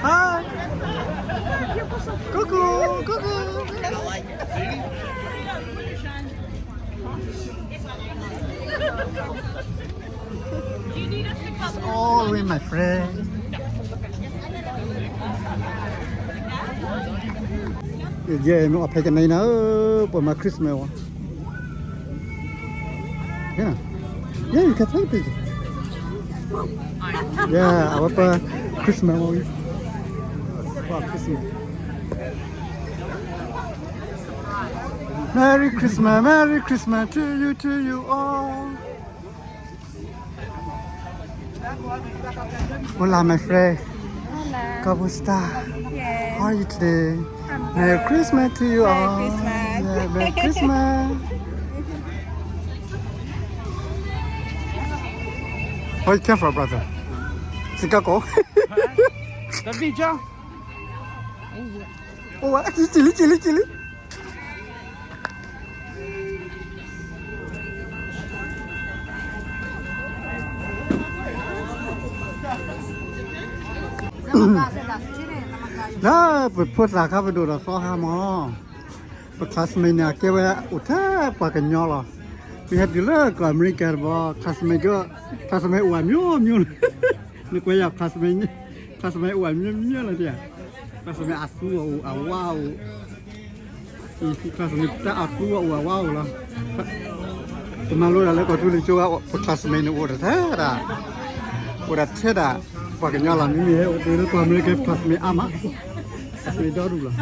Hi. Cuckoo, cuckoo. It's all with my friend. Yeah, mình phải cái này nữa, bởi mà Christmas. Yeah, yeah, you can take it. Yeah, our Christmas. Wow, Christmas. Merry Christmas to you all. Hola, my friend. Hola. ¿Cómo está? Bien. How are you today? I'm Merry good. Christmas to you Merry all. Christmas. Yeah, Merry Christmas. Hold careful, brother. Chicago. Tapi Jah. Oh, chili. Đó, phút là các bạn đồ so ha mò. But classmate nhà kia vậy, ủa bà cái nhỏ là. Vì hết điều có America bỏ classmate uổng nhiều. Nó quay vào classmate uổng nhiều là gì? Classmate asu wow. Classmate ta asu wow là. Tụi mà lúc là lấy có tụi đi chơi classmate nó udah thế pakai nyala ini ya, itu tuh mereka pas me ama, pas me daru lah.